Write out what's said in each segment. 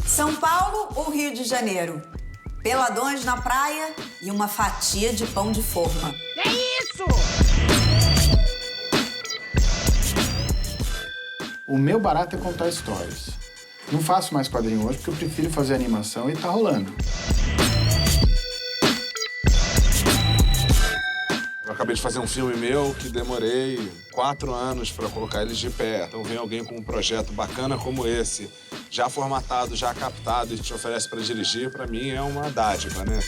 São Paulo ou Rio de Janeiro? Peladões na praia e uma fatia de pão de forma. É isso! O meu barato é contar histórias. Não faço mais quadrinho hoje porque eu prefiro fazer animação e tá rolando. Eu acabei de fazer um filme meu que demorei 4 anos para colocar eles de pé. Então vem alguém com um projeto bacana como esse, já formatado, já captado e te oferece para dirigir, para mim é uma dádiva, né?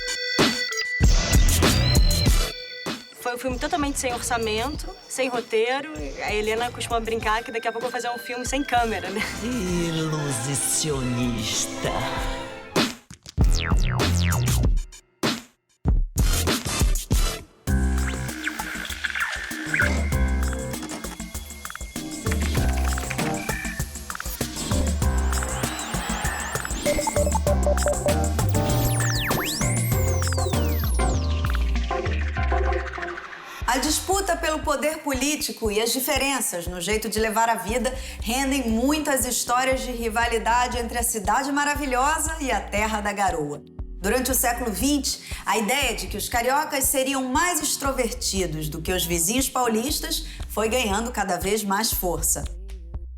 Foi um filme totalmente sem orçamento, sem roteiro. A Helena costuma brincar que daqui a pouco eu vou fazer um filme sem câmera, né? Ilusionista. A disputa pelo poder político e as diferenças no jeito de levar a vida rendem muitas histórias de rivalidade entre a cidade maravilhosa e a terra da garoa. Durante o século XX, a ideia de que os cariocas seriam mais extrovertidos do que os vizinhos paulistas foi ganhando cada vez mais força.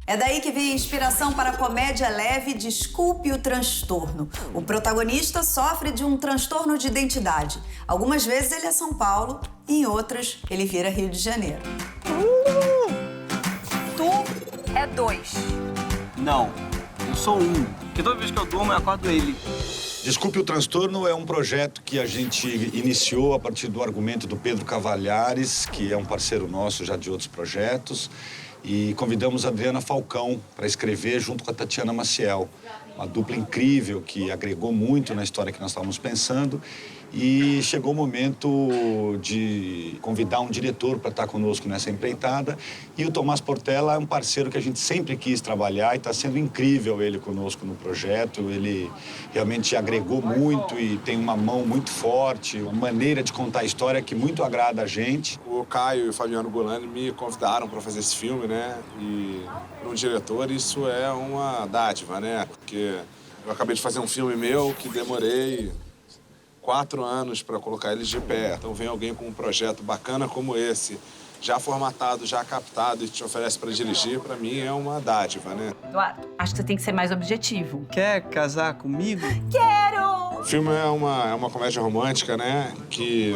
É daí que vem a inspiração para a comédia leve Desculpe o Transtorno. O protagonista sofre de um transtorno de identidade. Algumas vezes ele é São Paulo e em outras ele vira Rio de Janeiro. Tu é 2. Não, eu sou 1. Porque toda vez que eu durmo, eu acordo ele. Desculpe o Transtorno é um projeto que a gente iniciou a partir do argumento do Pedro Cavalhares, que é um parceiro nosso já de outros projetos. E convidamos a Adriana Falcão para escrever junto com a Tatiana Maciel. Uma dupla incrível que agregou muito na história que nós estávamos pensando. E chegou o momento de convidar um diretor para estar conosco nessa empreitada. E o Tomás Portela é um parceiro que a gente sempre quis trabalhar e está sendo incrível ele conosco no projeto. Ele realmente agregou muito e tem uma mão muito forte, uma maneira de contar a história que muito agrada a gente. O Caio e o Fabiano Golani me convidaram para fazer esse filme, né? E para um diretor isso é uma dádiva, né? Porque eu acabei de fazer um filme meu que demorei 4 anos para colocar eles de pé. Então vem alguém com um projeto bacana como esse, já formatado, já captado e te oferece para dirigir, para mim é uma dádiva, né? Eduardo, acho que você tem que ser mais objetivo. Quer casar comigo? Quero! O filme é uma comédia romântica, né? Que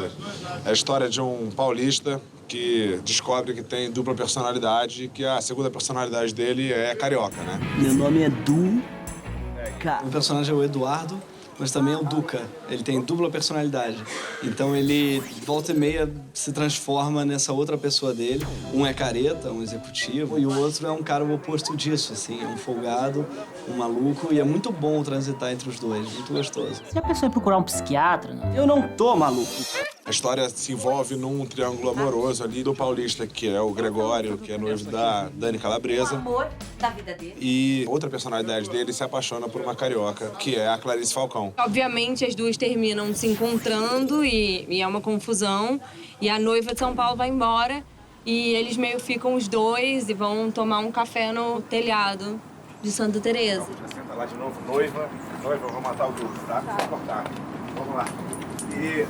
é a história de um paulista que descobre que tem dupla personalidade e que a segunda personalidade dele é carioca, né? Meu nome é Duca. O personagem é o Eduardo, mas também é o Duca. Ele tem dupla personalidade. Então ele, volta e meia, se transforma nessa outra pessoa dele. Um é careta, um executivo, e o outro é um cara o oposto disso, assim. É um folgado, um maluco, e é muito bom transitar entre os dois, muito gostoso. Você já pensou em procurar um psiquiatra, né? Eu não tô maluco. A história se envolve num triângulo amoroso ali do paulista, que é o Gregório, que é noivo da Dani O Calabresa. amor da vida dele. E outra personalidade dele se apaixona por uma carioca, que é a Clarice Falcão. Obviamente, as duas terminam se encontrando e é uma confusão. E a noiva de São Paulo vai embora e eles meio ficam os dois e vão tomar um café no telhado de Santa Teresa. Senta lá de novo, noiva, eu vou matar o duplo, tá? Vou cortar. Vamos lá. E...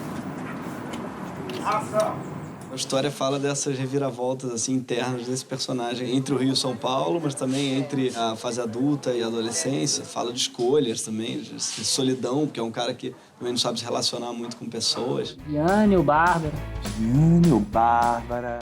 ação! A história fala dessas reviravoltas assim, internas desse personagem entre o Rio e São Paulo, mas também entre a fase adulta e a adolescência. Fala de escolhas também, de solidão, porque é um cara que também não sabe se relacionar muito com pessoas. Yane, o Bárbara.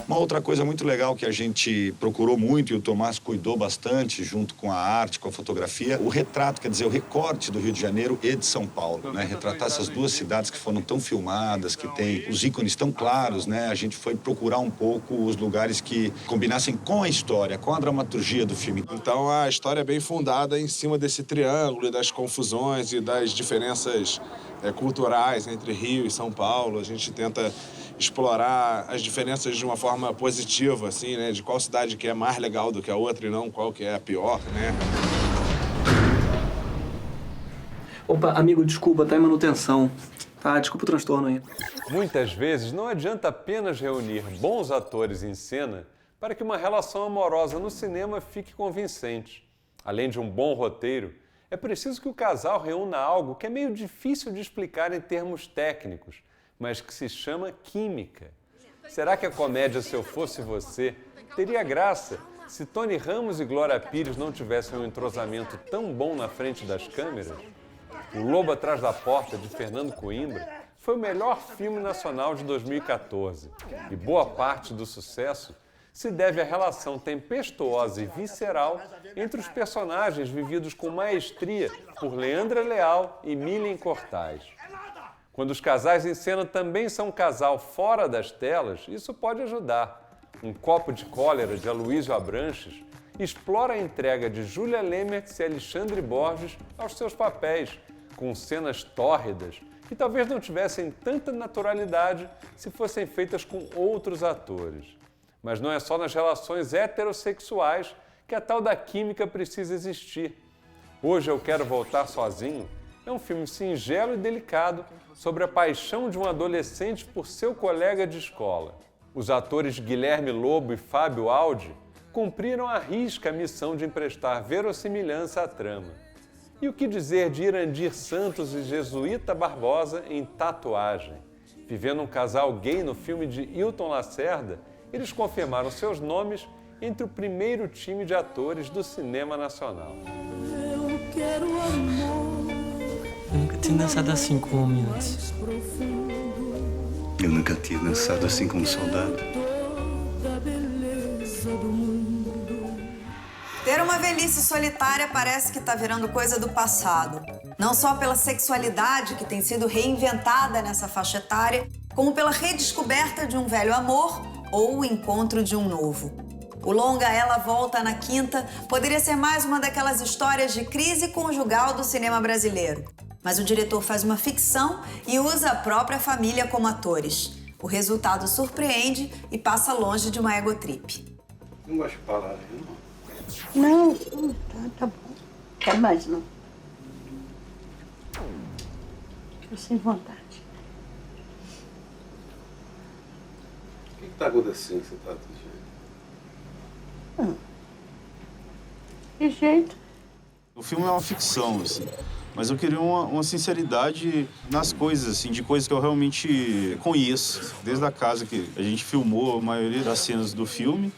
Uma outra coisa muito legal que a gente procurou muito e o Tomás cuidou bastante, junto com a arte, com a fotografia, o retrato, quer dizer, o recorte do Rio de Janeiro e de São Paulo, né? Retratar essas duas cidades que foram tão filmadas, que tem os ícones tão claros, né? A gente foi procurar um pouco os lugares que combinassem com a história, com a dramaturgia do filme. Então a história é bem fundada em cima desse triângulo e das confusões e das diferenças culturais entre Rio e São Paulo. A gente tenta explorar as diferenças de uma forma positiva, assim, né? De qual cidade que é mais legal do que a outra e não qual que é a pior, né? Opa, amigo, desculpa, tá em manutenção. Tá, desculpa o transtorno aí. Muitas vezes não adianta apenas reunir bons atores em cena para que uma relação amorosa no cinema fique convincente. Além de um bom roteiro, é preciso que o casal reúna algo que é meio difícil de explicar em termos técnicos, mas que se chama química. Será que a comédia Se Eu Fosse Você teria graça se Tony Ramos e Glória Pires não tivessem um entrosamento tão bom na frente das câmeras? O Lobo Atrás da Porta, de Fernando Coimbra, foi o melhor filme nacional de 2014. E boa parte do sucesso se deve à relação tempestuosa e visceral entre os personagens vividos com maestria por Leandra Leal e Milen Cortaz. Quando os casais em cena também são um casal fora das telas, isso pode ajudar. Um Copo de Cólera, de Aloysio Abranches, explora a entrega de Júlia Lemertz e Alexandre Borges aos seus papéis, com cenas tórridas que talvez não tivessem tanta naturalidade se fossem feitas com outros atores. Mas não é só nas relações heterossexuais que a tal da química precisa existir. Hoje Eu Quero Voltar Sozinho é um filme singelo e delicado sobre a paixão de um adolescente por seu colega de escola. Os atores Guilherme Lobo e Fábio Aldi cumpriram à risca a missão de emprestar verossimilhança à trama. E o que dizer de Irandir Santos e Jesuíta Barbosa em Tatuagem? Vivendo um casal gay no filme de Hilton Lacerda, eles confirmaram seus nomes entre o primeiro time de atores do cinema nacional. Eu quero amor. Eu nunca tinha dançado assim com um homem antes. Eu nunca tinha dançado assim com um soldado. Ter uma velhice solitária parece que está virando coisa do passado. Não só pela sexualidade que tem sido reinventada nessa faixa etária, como pela redescoberta de um velho amor ou o encontro de um novo. O longa Ela Volta na Quinta poderia ser mais uma daquelas histórias de crise conjugal do cinema brasileiro. Mas o diretor faz uma ficção e usa a própria família como atores. O resultado surpreende e passa longe de uma egotrip. Não gosto de palavras, não. Não, tá bom. Quer mais, não? Tô sem vontade. O que tá acontecendo que você tá desse jeito? Que jeito? O filme é uma ficção, assim. Mas eu queria uma sinceridade nas coisas, assim, de coisas que eu realmente conheço. Desde a casa que a gente filmou a maioria das cenas do filme,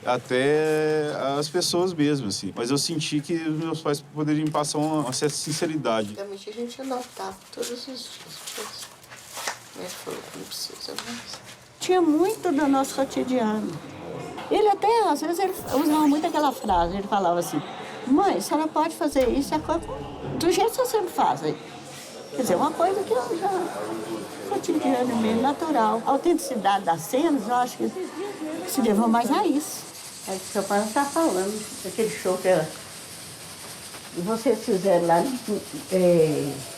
até as pessoas mesmo, assim. Mas eu senti que meus pais poderiam passar uma certa sinceridade. Realmente a gente anotava todos os dias. Ele falou que não precisa mais. Tinha muito do nosso cotidiano. Ele até, às vezes, ele usava muito aquela frase. Ele falava assim, mãe, a senhora pode fazer isso do jeito que você sempre faz. Quer dizer, uma coisa que eu já... cotidiano mesmo, natural. A autenticidade das cenas, eu acho que se levou mais a isso. É que seu pai não está falando, aquele show que vocês fizeram lá,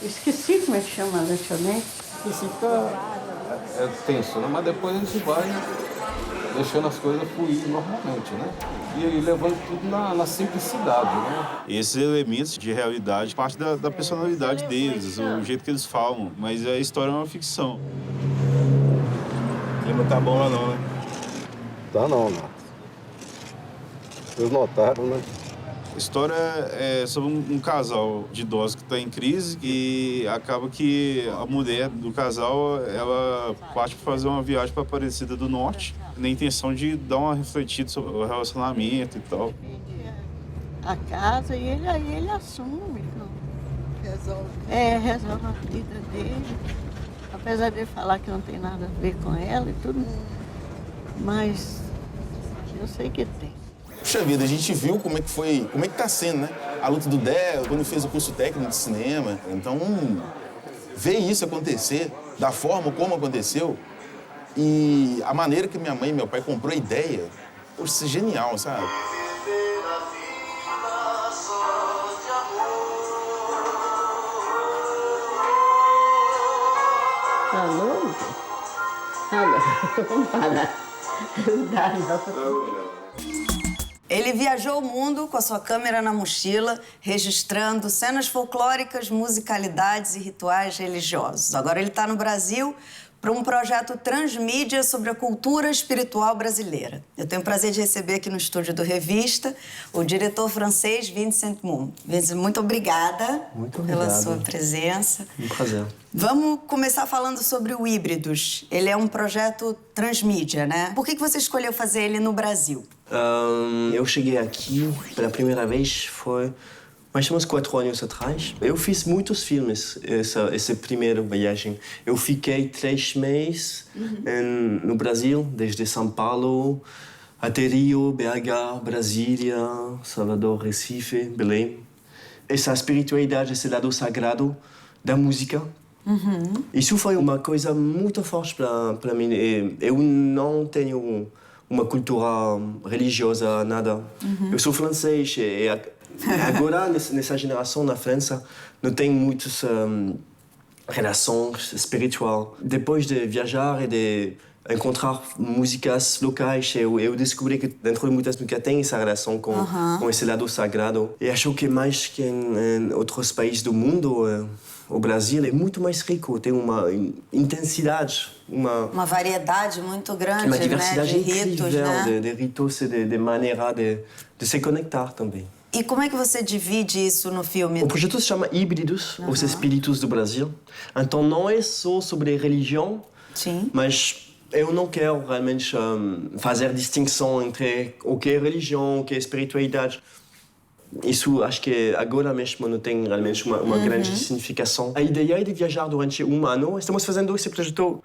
esqueci como é que chama a lanchonete. É tenso, né? Mas depois a gente vai deixando as coisas fluir normalmente, né? E levando tudo na simplicidade, né? Esses elementos de realidade, parte da personalidade deles, o jeito que eles falam. Mas a história é uma ficção. O clima tá bom lá não, né? Tá não, Nath. Vocês notaram, né? A história é sobre um casal de idosos que está em crise e acaba que a mulher do casal, ela parte para fazer uma viagem para Aparecida do Norte, na intenção de dar uma refletida sobre o relacionamento e tal. A casa e ele assume. Resolve. Resolve a vida dele. Apesar de ele falar que não tem nada a ver com ela e tudo, mas eu sei que tem. Puxa vida, a gente viu como é que tá sendo, né? A luta do Dé, quando fez o curso técnico de cinema. Então, ver isso acontecer, da forma como aconteceu, e a maneira que minha mãe e meu pai comprou a ideia, isso é genial, sabe? Alô? Alô? Vamos parar. Não dá, não. Ele viajou o mundo com a sua câmera na mochila, registrando cenas folclóricas, musicalidades e rituais religiosos. Agora ele está no Brasil, para um projeto transmídia sobre a cultura espiritual brasileira. Eu tenho o prazer de receber aqui no estúdio do Revista o diretor francês Vincent Moon. Vincent, muito obrigada pela sua presença. Um prazer. Vamos começar falando sobre o Híbridos. Ele é um projeto transmídia, né? Por que você escolheu fazer ele no Brasil? Eu cheguei aqui pela primeira vez, foi mais ou menos 4 anos atrás. Eu fiz muitos filmes essa primeira viagem. Eu fiquei 3 meses no Brasil, desde São Paulo até Rio, BH, Brasília, Salvador, Recife, Belém. Essa espiritualidade, esse lado sagrado da música. Isso foi uma coisa muito forte para mim. Eu não tenho uma cultura religiosa, nada. Eu sou francês e agora, nessa geração na França, não tem muitas relações espirituais. Depois de viajar e de encontrar músicas locais, eu descobri que dentro de muitas músicas tem essa relação com esse lado sagrado. E acho que mais que em outros países do mundo, o Brasil é muito mais rico, tem uma intensidade, uma variedade muito grande, uma diversidade né, de ritos, né? de ritos e de maneira de se conectar também. E como é que você divide isso no filme? O projeto se chama Híbridos, os Espíritos do Brasil. Então não é só sobre religião, mas eu não quero realmente fazer distinção entre o que é religião, o que é espiritualidade. Isso acho que agora mesmo não tem realmente uma grande significação. A ideia é de viajar durante um ano. Estamos fazendo esse projeto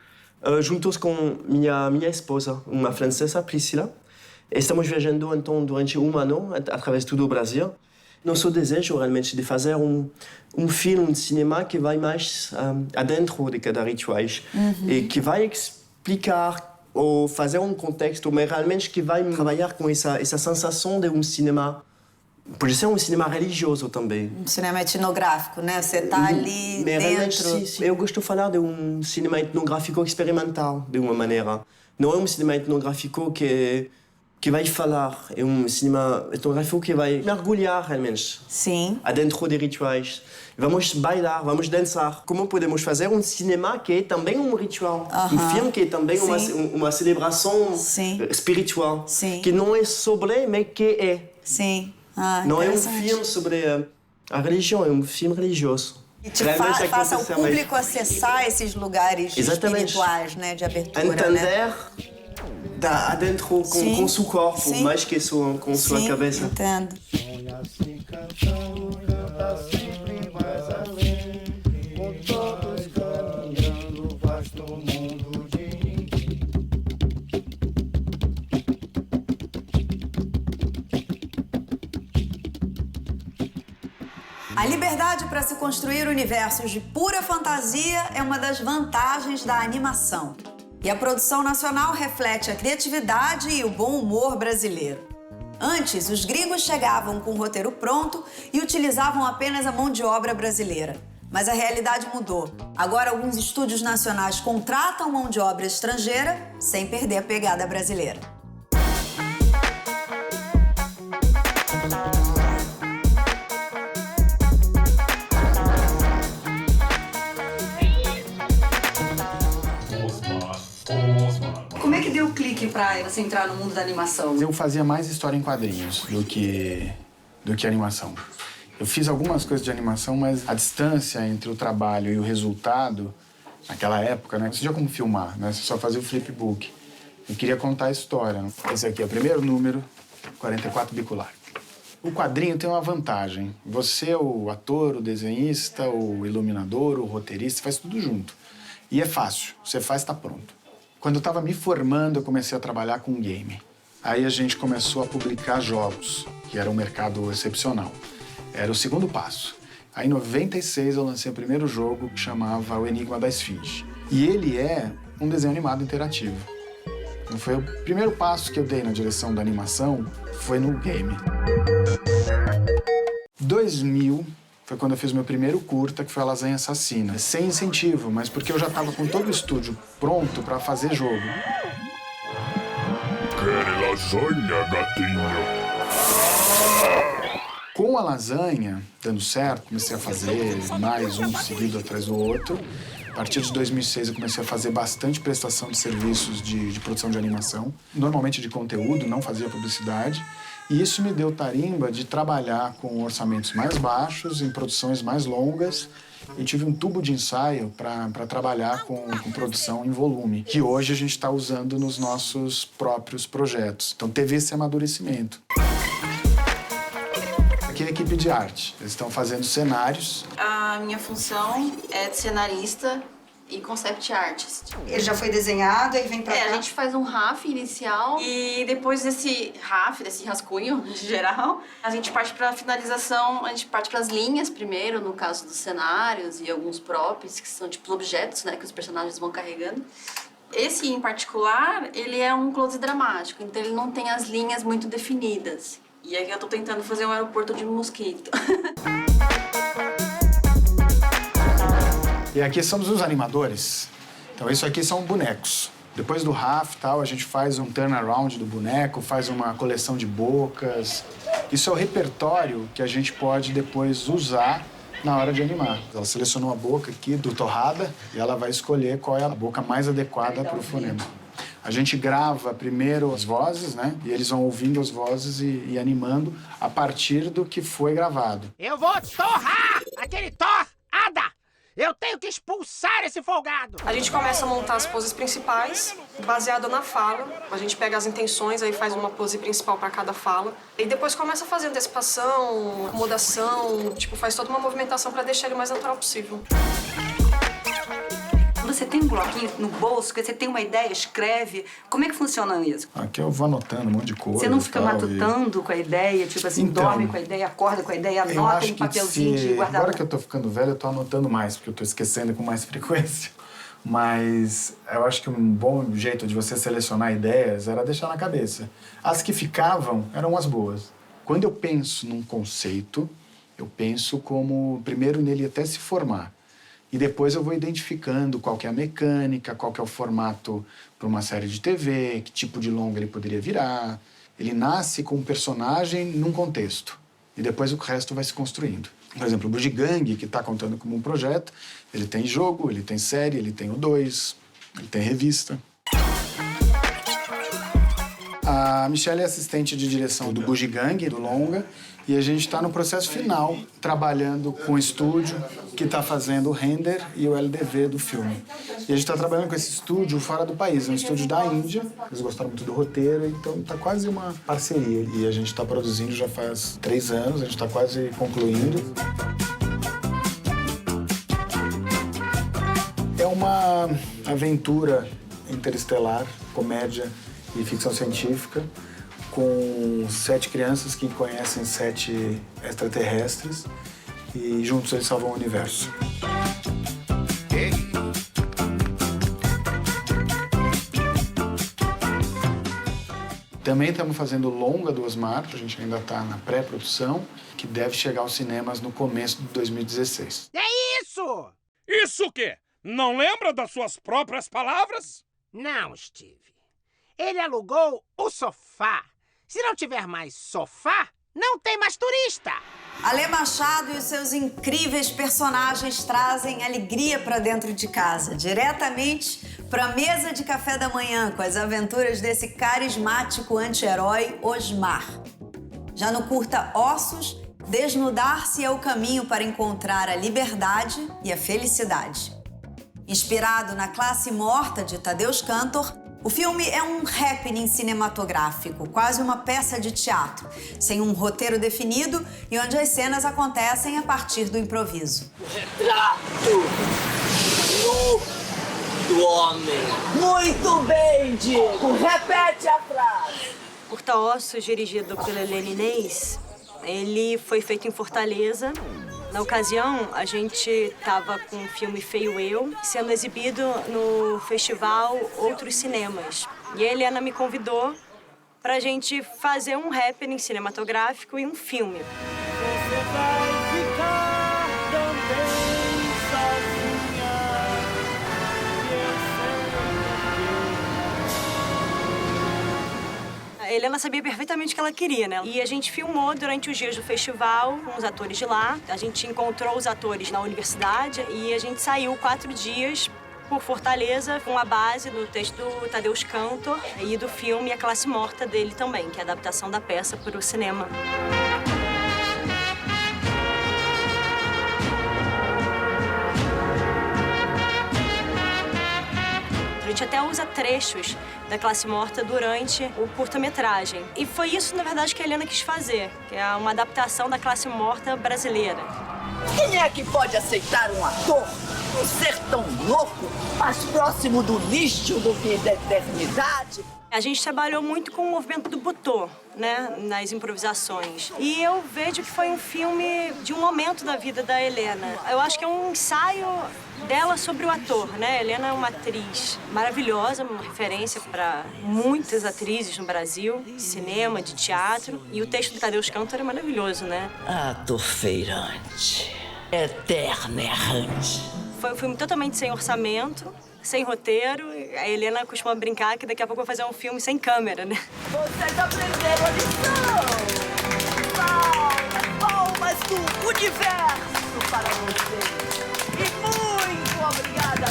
juntos com minha esposa, uma francesa, Priscila. Estamos viajando então durante um ano através de todo o Brasil. Nosso desejo realmente de fazer um filme, um cinema que vai mais adentro de cada ritual e que vai explicar ou fazer um contexto, mas realmente que vai trabalhar com essa sensação de um cinema. Pode ser um cinema religioso também. Um cinema etnográfico, né? Você está ali dentro. Sim. Eu gosto de falar de um cinema etnográfico experimental, de uma maneira. Não é um cinema etnográfico que vai falar, é um cinema etnográfico que vai mergulhar realmente. Sim. Adentro de rituais. Vamos bailar, vamos dançar. Como podemos fazer um cinema que é também um ritual? Um filme que é também uma celebração espiritual. Que não é sobre, mas que é. Não é um filme sobre a religião, é um filme religioso. E faça o público acessar esses lugares espirituais, né, de abertura. Entender adentro com seu corpo, mais que com sua cabeça. Entendo. A liberdade para se construir universos de pura fantasia é uma das vantagens da animação. E a produção nacional reflete a criatividade e o bom humor brasileiro. Antes, os gringos chegavam com o roteiro pronto e utilizavam apenas a mão de obra brasileira. Mas a realidade mudou. Agora, alguns estúdios nacionais contratam mão de obra estrangeira sem perder a pegada brasileira. Como é que deu o clique pra você entrar no mundo da animação? Eu fazia mais história em quadrinhos do que animação. Eu fiz algumas coisas de animação, mas a distância entre o trabalho e o resultado, naquela época, né? Você tinha como filmar, né? Você só fazia o flipbook. Eu queria contar a história. Né? Esse aqui é o primeiro número, 44 bicular. O quadrinho tem uma vantagem. Você, o ator, o desenhista, o iluminador, o roteirista, faz tudo junto. E é fácil. Você faz, tá pronto. Quando eu estava me formando, eu comecei a trabalhar com game. Aí a gente começou a publicar jogos, que era um mercado excepcional. Era o segundo passo. Aí, em 96, eu lancei o primeiro jogo, que chamava O Enigma da Esfinge. E ele é um desenho animado interativo. Então, foi o primeiro passo que eu dei na direção da animação, foi no game. 2000 foi quando eu fiz meu primeiro curta, que foi a Lasanha Assassina. Sem incentivo, mas porque eu já estava com todo o estúdio pronto para fazer jogo. Quer lasanha, gatinho? Com a lasanha dando certo, comecei a fazer mais um seguido atrás do outro. A partir de 2006 eu comecei a fazer bastante prestação de serviços de produção de animação, normalmente de conteúdo, não fazia publicidade. E isso me deu tarimba de trabalhar com orçamentos mais baixos, em produções mais longas. Eu tive um tubo de ensaio para trabalhar com produção em volume, que hoje a gente está usando nos nossos próprios projetos. Então teve esse amadurecimento. Aqui é a equipe de arte. Eles estão fazendo cenários. A minha função é de cenarista e concept artist. Ele já foi desenhado e vem pra cá? A gente faz um RAF inicial e depois desse RAF, desse rascunho geral, a gente parte pra finalização, a gente parte pras linhas primeiro, no caso dos cenários e alguns props, que são tipo objetos, né, que os personagens vão carregando. Esse, em particular, ele é um close dramático, então ele não tem as linhas muito definidas. E aqui eu tô tentando fazer um aeroporto de mosquito. E aqui somos os animadores. Então, isso aqui são bonecos. Depois do RAF, tal, a gente faz um turnaround do boneco, faz uma coleção de bocas. Isso é o repertório que a gente pode depois usar na hora de animar. Ela selecionou a boca aqui do Torrada e ela vai escolher qual é a boca mais adequada para o fonema. A gente grava primeiro as vozes, né? E eles vão ouvindo as vozes e animando a partir do que foi gravado. Eu vou torrar aquele torrada! Eu tenho que expulsar esse folgado! A gente começa a montar as poses principais, baseado na fala. A gente pega as intenções, aí faz uma pose principal para cada fala. E depois começa a fazer antecipação, acomodação, tipo, faz toda uma movimentação para deixar ele o mais natural possível. Você tem um bloquinho no bolso, que você tem uma ideia, escreve. Como é que funciona isso? Aqui eu vou anotando um monte de coisa. Você não fica matutando com a ideia, tipo assim, então, dorme com a ideia, acorda com a ideia, anota em papelzinho de guardar. Agora que eu tô ficando velho, eu tô anotando mais, porque eu tô esquecendo com mais frequência. Mas eu acho que um bom jeito de você selecionar ideias era deixar na cabeça. As que ficavam eram as boas. Quando eu penso num conceito, eu penso como, primeiro, nele até se formar. E depois eu vou identificando qual que é a mecânica, qual que é o formato para uma série de TV, que tipo de longa ele poderia virar. Ele nasce com um personagem num contexto. E depois o resto vai se construindo. Por exemplo, o Bugigangue, que está contando como um projeto, ele tem jogo, ele tem série, ele tem o 2, ele tem revista. A Michelle é assistente de direção do Bugigangue, do longa, e a gente está no processo final, trabalhando com o estúdio que está fazendo o render e o LDV do filme. E a gente está trabalhando com esse estúdio fora do país, é um estúdio da Índia. Eles gostaram muito do roteiro, então está quase uma parceria. E a gente está produzindo já faz 3 anos, a gente está quase concluindo. É uma aventura interestelar, comédia e ficção científica, com 7 crianças que conhecem 7 extraterrestres e juntos eles salvam o universo. Também estamos fazendo longa do Osmar, a gente ainda está na pré-produção, que deve chegar aos cinemas no começo de 2016. É isso! Isso o quê? Não lembra das suas próprias palavras? Não, Steve. Ele alugou o sofá. Se não tiver mais sofá, não tem mais turista. Alê Machado e os seus incríveis personagens trazem alegria para dentro de casa, diretamente para a mesa de café da manhã, com as aventuras desse carismático anti-herói Osmar. Já no curta Ossos, desnudar-se é o caminho para encontrar a liberdade e a felicidade. Inspirado na Classe Morta de Tadeusz Kantor, o filme é um happening cinematográfico, quase uma peça de teatro, sem um roteiro definido e onde as cenas acontecem a partir do improviso. Retrato nu do homem. Muito bem, Diego. Repete a frase. Curta Ossos, dirigido pela Helena Inês, ele foi feito em Fortaleza. Na ocasião, a gente estava com o filme Feio Eu, sendo exibido no festival Outros Cinemas. E a Helena me convidou para a gente fazer um happening cinematográfico e um filme. Você vai ficar também sozinha. A Helena sabia perfeitamente o que ela queria, né? E a gente filmou durante os dias do festival com os atores de lá. A gente encontrou os atores na universidade e a gente saiu 4 dias por Fortaleza com a base do texto do Tadeusz Kantor e do filme A Classe Morta dele também, que é a adaptação da peça para o cinema. A gente até usa trechos da Classe Morta durante o curta-metragem. E foi isso, na verdade, que a Helena quis fazer, que é uma adaptação da Classe Morta brasileira. Quem é que pode aceitar um ator um ser tão louco, mais próximo do lixo do que da eternidade? A gente trabalhou muito com o movimento do butô, né, nas improvisações. E eu vejo que foi um filme de um momento da vida da Helena. Eu acho que é um ensaio dela sobre o ator, né? A Helena é uma atriz maravilhosa, uma referência para muitas atrizes no Brasil, de cinema, de teatro. E o texto do Tadeusz Kantor é maravilhoso, né? Ator feirante, eterno errante. Foi um filme totalmente sem orçamento, sem roteiro. A Helena costuma brincar que daqui a pouco eu vou fazer um filme sem câmera, né? Vocês aprenderam a lição! Palmas do universo para vocês! E muito obrigada,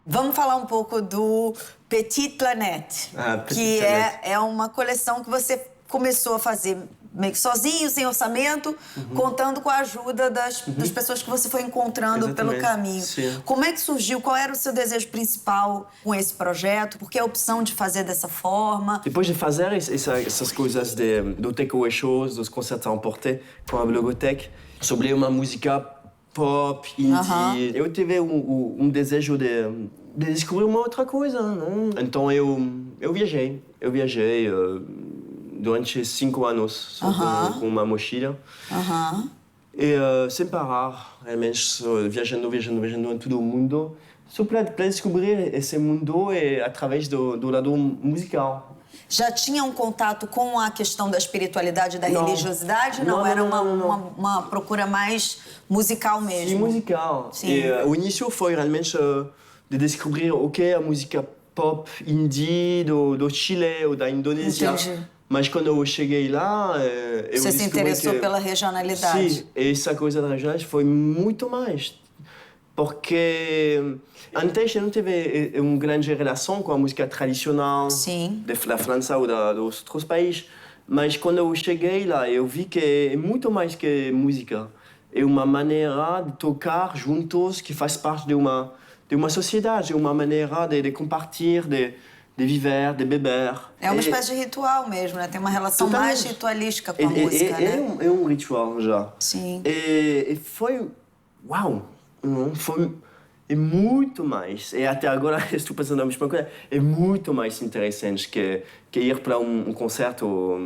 Vamos falar um pouco do Petite Planète, que é uma coleção que você começou a fazer meio que sozinho, sem orçamento, contando com a ajuda das pessoas que você foi encontrando pelo caminho. Sim. Como é que surgiu? Qual era o seu desejo principal com esse projeto? Por que a opção de fazer dessa forma? Depois de fazer essas coisas do takeaway shows, dos concertos à emporter com a Blogotech, sobre uma música pop, indie, eu tive um desejo de descobrir uma outra coisa, né? Então eu viajei durante 5 anos com uma mochila. E sem parar, realmente viajando em todo o mundo, só para descobrir esse mundo através do lado musical. Já tinha um contato com a questão da espiritualidade, da religiosidade? Não, era uma procura mais musical mesmo? Sim, musical. Sim. E o início foi realmente de descobrir o que é a música pop indie do Chile ou da Indonésia. Entendi. Mas quando eu cheguei lá, eu Você se interessou pela regionalidade? Sim, essa coisa da regionalidade foi muito mais. Porque antes eu não tive uma grande relação com a música tradicional da França ou dos outros países. Mas quando eu cheguei lá, eu vi que é muito mais que música. É uma maneira de tocar juntos que faz parte de uma sociedade, uma maneira de compartilhar, de viver, de beber. É uma espécie de ritual mesmo, né? Tem uma relação mais ritualística com a música, né? É um ritual já. Sim. E foi... Uau! É muito mais. E até agora estou pensando na mesma coisa. É muito mais interessante que ir para um concerto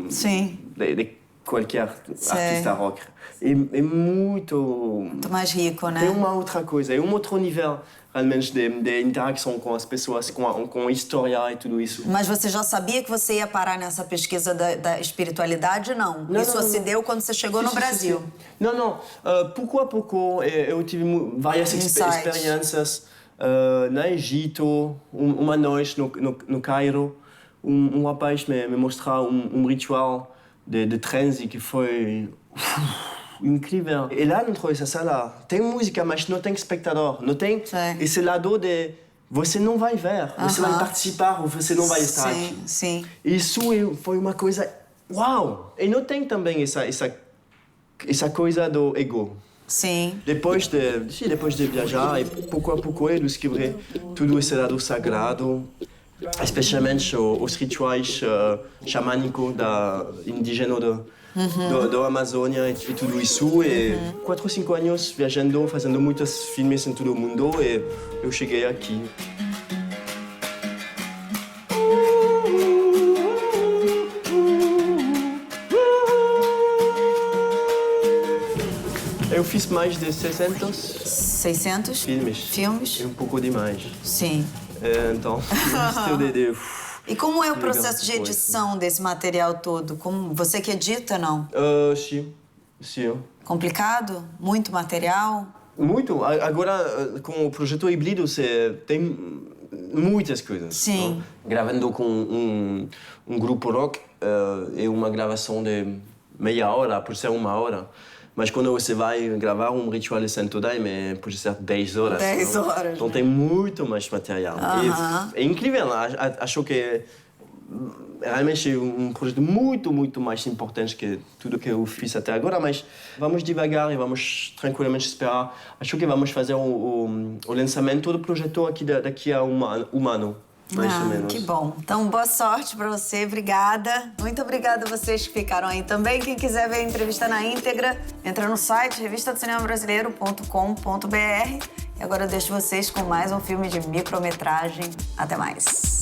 de qualquer artista rock. É muito mais rico, né? É uma outra coisa, é um outro nível realmente de interação com as pessoas, com a história e tudo isso. Mas você já sabia que você ia parar nessa pesquisa da espiritualidade? Não. Isso se deu quando você chegou no Brasil? Não. Pouco a pouco eu tive várias experiências no Egito, uma noite no Cairo. Um rapaz me mostrou um ritual de transe que foi incrível. E lá dentro dessa sala tem música, mas não tem espectador. Não tem esse lado de você não vai ver, você vai participar ou você não vai estar aqui. Sim. Isso foi uma coisa... Uau! E não tem também essa coisa do ego. Sim. Depois de viajar, e pouco a pouco eu descobri todo esse lado sagrado, especialmente os rituais xamânicos indígenas da Amazônia e tudo isso. E 4 ou 5 anos viajando, fazendo muitos filmes em todo o mundo, e eu cheguei aqui. Eu fiz mais de 600 filmes. É um pouco demais. Sim. Então, E como é o processo de edição desse material todo? Como você que edita, não? Sim. Complicado? Muito material? Muito. Agora, com o projeto híbrido, muitas coisas. Sim. Não? Gravando com um grupo rock, é uma gravação de meia hora, por ser 1 hora. Mas quando você vai gravar um ritual de Santo Daime, pode ser 10 horas. 10 não? horas. Então tem muito mais material. É incrível, acho que realmente é um projeto muito mais importante que tudo que eu fiz até agora, mas vamos devagar e vamos tranquilamente esperar. Acho que vamos fazer o lançamento do projeto aqui daqui a um ano. Mais ou menos. Que bom. Então, boa sorte pra você. Obrigada. Muito obrigada a vocês que ficaram aí também. Quem quiser ver a entrevista na íntegra, entra no site revistadocinembrasileiro.com.br. E agora eu deixo vocês com mais um filme de micrometragem. Até mais.